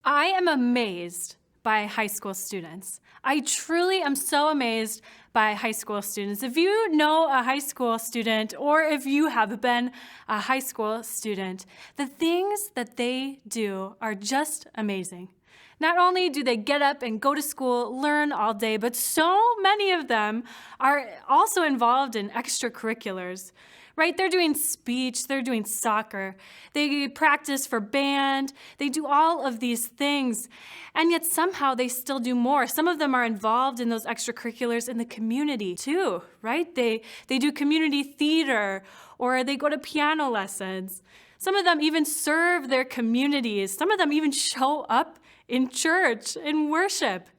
I am amazed by high school students. I truly am so amazed by high school students. If you know a high school student, or if you have been a high school student, the things that they do are just amazing. Not only do they get up and go to school, learn all day, but so many of them are also involved in extracurriculars. Right? They're doing speech, they're doing soccer, they practice for band, they do all of these things, and yet somehow they still do more. Some of them are involved in those extracurriculars in the community too, right? They do community theater, or they go to piano lessons. Some of them even serve their communities. Some of them even show up in church, in worship.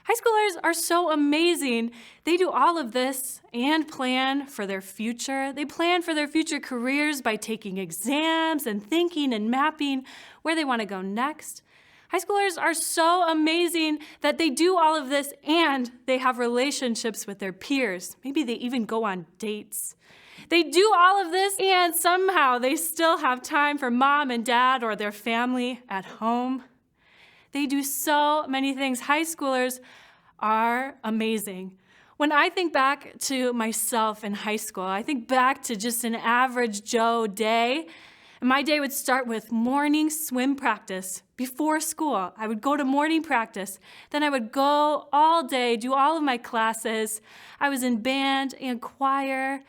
High schoolers are so amazing. They do all of this and plan for their future. They plan for their future careers by taking exams and thinking and mapping where they want to go next. High schoolers are so amazing that they do all of this and they have relationships with their peers. Maybe they even go on dates. They do all of this and somehow they still have time for mom and dad or their family at home. They do so many things. High schoolers are amazing. When I think back to myself in high school, I think back to just an average Joe day. And my day would start with morning swim practice before school. I would go to morning practice. Then I would go all day, do all of my classes. I was in band and choir.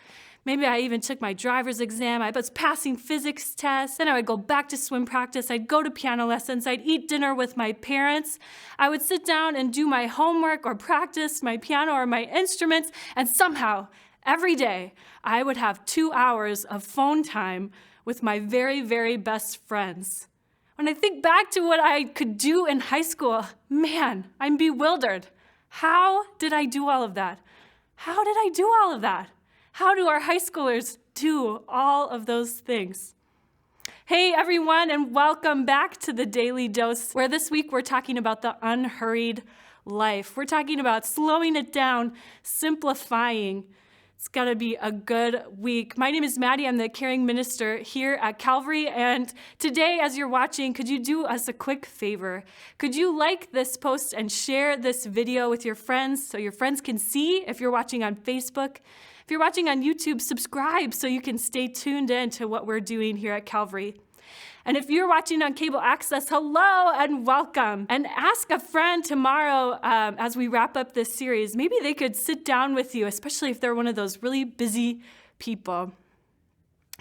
Maybe I even took my driver's exam. I was passing physics tests. Then I would go back to swim practice. I'd go to piano lessons. I'd eat dinner with my parents. I would sit down and do my homework or practice my piano or my instruments. And somehow, every day, I would have 2 hours of phone time with my very, very best friends. When I think back to what I could do in high school, man, I'm bewildered. How did I do all of that? How did I do all of that? How do our high schoolers do all of those things? Hey everyone, and welcome back to the Daily Dose, where this week we're talking about the unhurried life. We're talking about slowing it down, simplifying. It's gotta be a good week. My name is Maddie. I'm the caring minister here at Calvary, and today as you're watching, could you do us a quick favor? Could you like this post and share this video with your friends so your friends can see if you're watching on Facebook? If you're watching on YouTube, subscribe so you can stay tuned in to what we're doing here at Calvary. And if you're watching on cable access, hello and welcome. And ask a friend tomorrow as we wrap up this series. Maybe they could sit down with you, especially if they're one of those really busy people.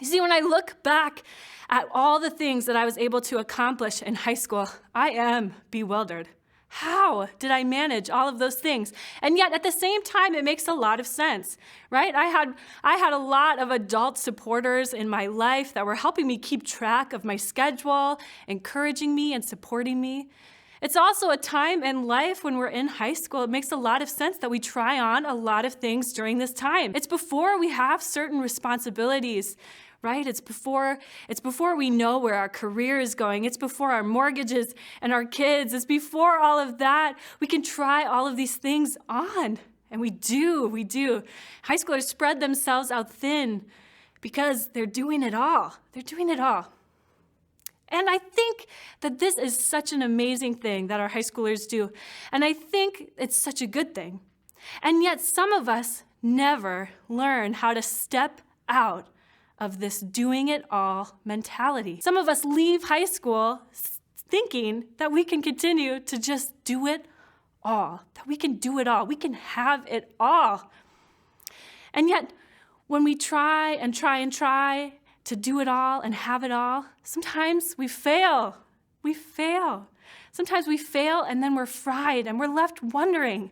You see, when I look back at all the things that I was able to accomplish in high school, I am bewildered. How did I manage all of those things? And yet at the same time, it makes a lot of sense, right? I had a lot of adult supporters in my life that were helping me keep track of my schedule, encouraging me and supporting me. It's also a time in life when we're in high school, it makes a lot of sense that we try on a lot of things during this time. It's before we have certain responsibilities, right? It's before we know where our career is going. It's before our mortgages and our kids. It's before all of that. We can try all of these things on. And we do. High schoolers spread themselves out thin because they're doing it all. They're doing it all. And I think that this is such an amazing thing that our high schoolers do. And I think it's such a good thing. And yet some of us never learn how to step out of this doing it all mentality. Some of us leave high school thinking that we can continue to just do it all, that we can do it all, we can have it all. And yet, when we try to do it all and have it all, sometimes we fail. Sometimes we fail and then we're fried and we're left wondering,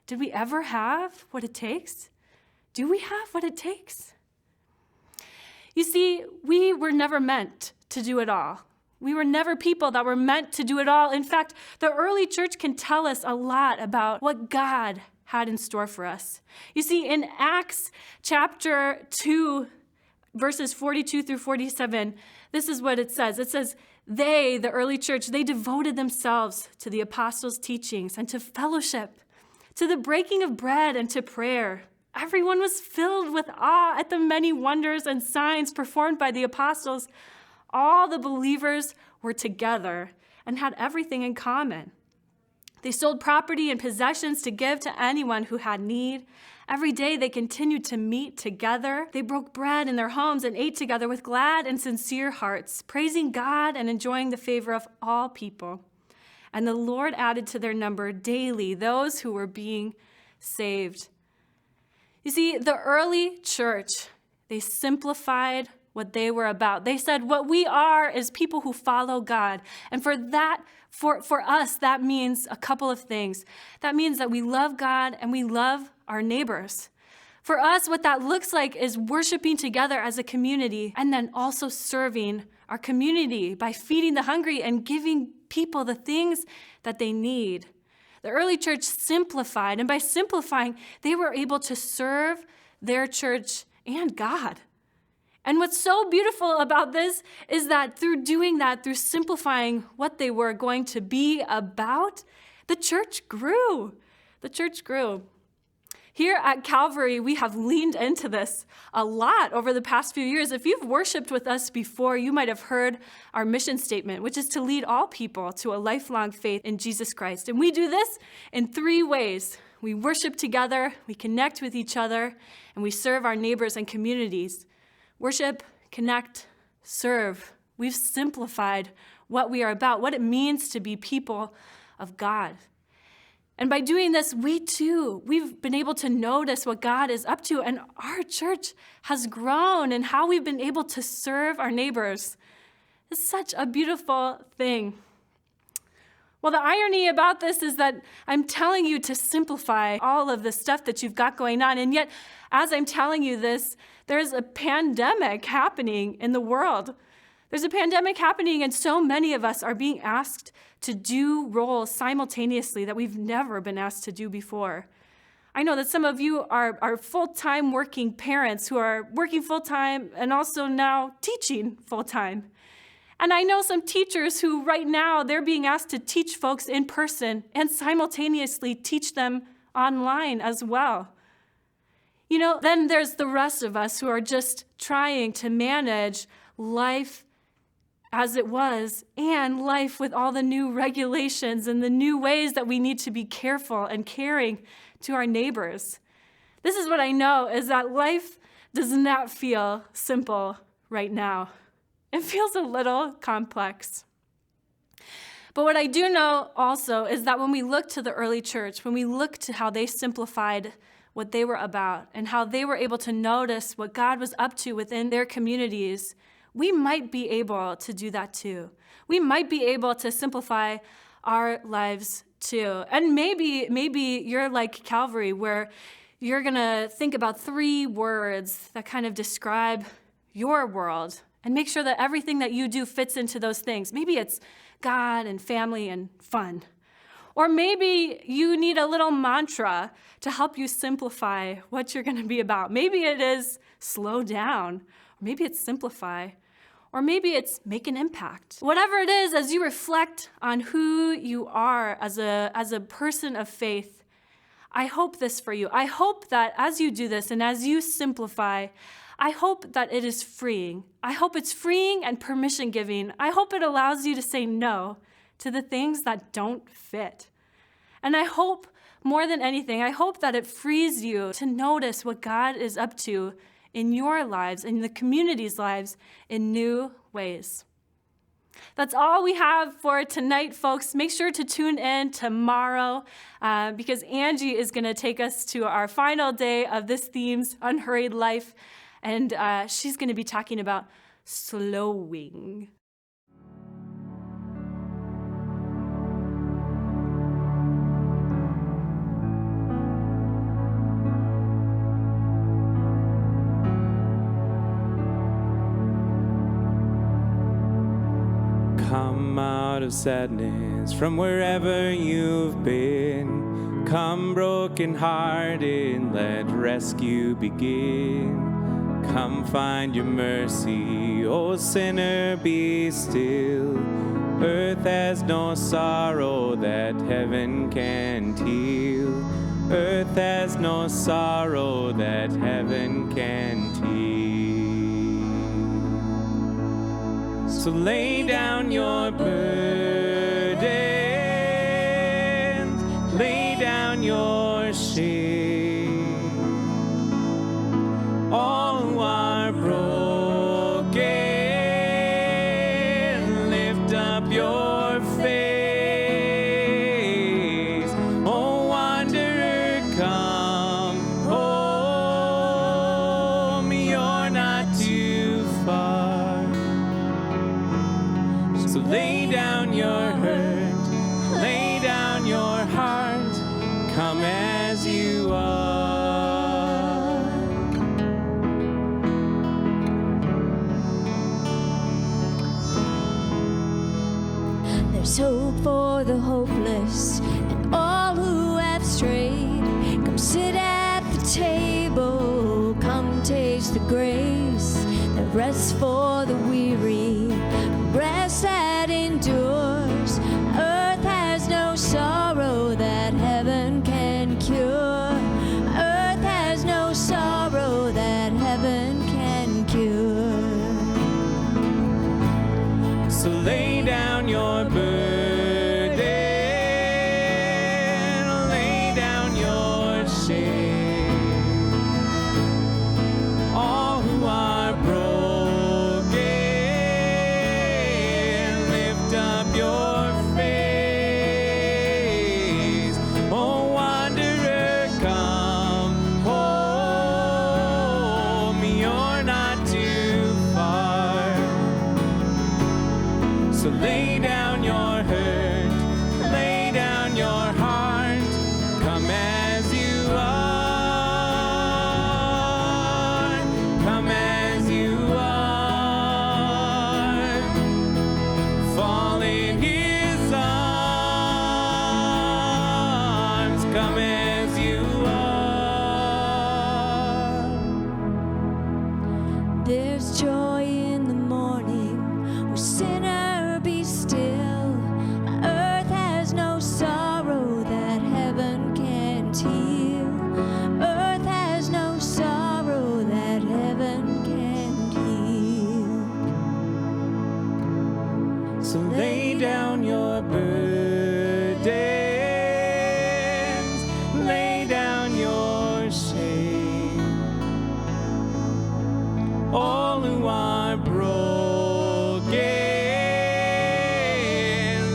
did we ever have what it takes? Do we have what it takes? You see, we were never meant to do it all. We were never people that were meant to do it all. In fact, the early church can tell us a lot about what God had in store for us. You see, in Acts chapter 2, verses 42 through 47, this is what it says. It says, they, the early church, they devoted themselves to the apostles' teachings and to fellowship, to the breaking of bread and to prayer. Everyone was filled with awe at the many wonders and signs performed by the apostles. All the believers were together and had everything in common. They sold property and possessions to give to anyone who had need. Every day they continued to meet together. They broke bread in their homes and ate together with glad and sincere hearts, praising God and enjoying the favor of all people. And the Lord added to their number daily those who were being saved. You see, the early church, they simplified what they were about. They said, what we are is people who follow God. And for us, that means a couple of things. That means that we love God and we love our neighbors. For us, what that looks like is worshiping together as a community and then also serving our community by feeding the hungry and giving people the things that they need. The early church simplified, and by simplifying, they were able to serve their church and God. And what's so beautiful about this is that through doing that, through simplifying what they were going to be about, the church grew. The church grew. Here at Calvary, we have leaned into this a lot over the past few years. If you've worshiped with us before, you might have heard our mission statement, which is to lead all people to a lifelong faith in Jesus Christ. And we do this in 3 ways. We worship together, we connect with each other, and we serve our neighbors and communities. Worship, connect, serve. We've simplified what we are about, what it means to be people of God. And by doing this, we've been able to notice what God is up to, and our church has grown in how we've been able to serve our neighbors. It's such a beautiful thing. Well, the irony about this is that I'm telling you to simplify all of the stuff that you've got going on, and yet, as I'm telling you this, there's a pandemic happening in the world. There's a pandemic happening, and so many of us are being asked to do roles simultaneously that we've never been asked to do before. I know that some of you are full-time working parents who are working full-time and also now teaching full-time. And I know some teachers who right now they're being asked to teach folks in person and simultaneously teach them online as well. Then there's the rest of us who are just trying to manage life as it was and life with all the new regulations and the new ways that we need to be careful and caring to our neighbors. This is what I know is that life does not feel simple right now. It feels a little complex. But what I do know also is that when we look to the early church, when we look to how they simplified what they were about and how they were able to notice what God was up to within their communities, we might be able to do that too. We might be able to simplify our lives too. And maybe you're like Calvary, where you're going to think about 3 words that kind of describe your world and make sure that everything that you do fits into those things. Maybe it's God and family and fun. Or maybe you need a little mantra to help you simplify what you're going to be about. Maybe it is slow down. Or maybe it's simplify. Or maybe it's make an impact. Whatever it is, as you reflect on who you are as a person of faith, I hope this for you. I hope that as you do this and as you simplify, I hope that it is freeing. I hope it's freeing and permission-giving. I hope it allows you to say no to the things that don't fit. And I hope, more than anything, I hope that it frees you to notice what God is up to in your lives, in the community's lives, in new ways. That's all we have for tonight, folks. Make sure to tune in tomorrow because Angie is going to take us to our final day of this theme's Unhurried Life, and she's going to be talking about slowing. Come out of sadness from wherever you've been. Come broken-hearted, let rescue begin. Come find your mercy, O sinner, be still. Earth has no sorrow that heaven can't heal. Earth has no sorrow that heaven can't heal. So lay down your burdens up your face. Oh, wanderer, come home. You're not too far. So lay down your hurt, lay down your heart, come as you are. There's hope for the hopeless and all who have strayed. Come sit at the table, come taste the grace that rests for the weary, rest that endures. Earth has no sorrow that heaven can cure. Earth has no sorrow that heaven can cure. So lay down your burden, lay down your shame. All who are broken, lift up your face. Oh, wanderer, come home. You're not too far. So lay down your hurt, lay down your heart, come as you are, come as you are. Fall in his arms, come as you are. There's joy in the morning, O sinner, be still. Earth has no sorrow that heaven can't heal. Earth has no sorrow that heaven can't heal. So lay down your burdens, lay down your shame. All who are broken,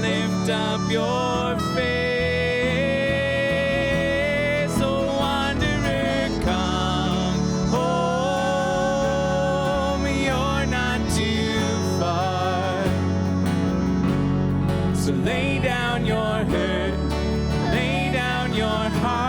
lift up your face. Oh, wanderer, come home. You're not too far. So lay down your hurt, lay down your heart.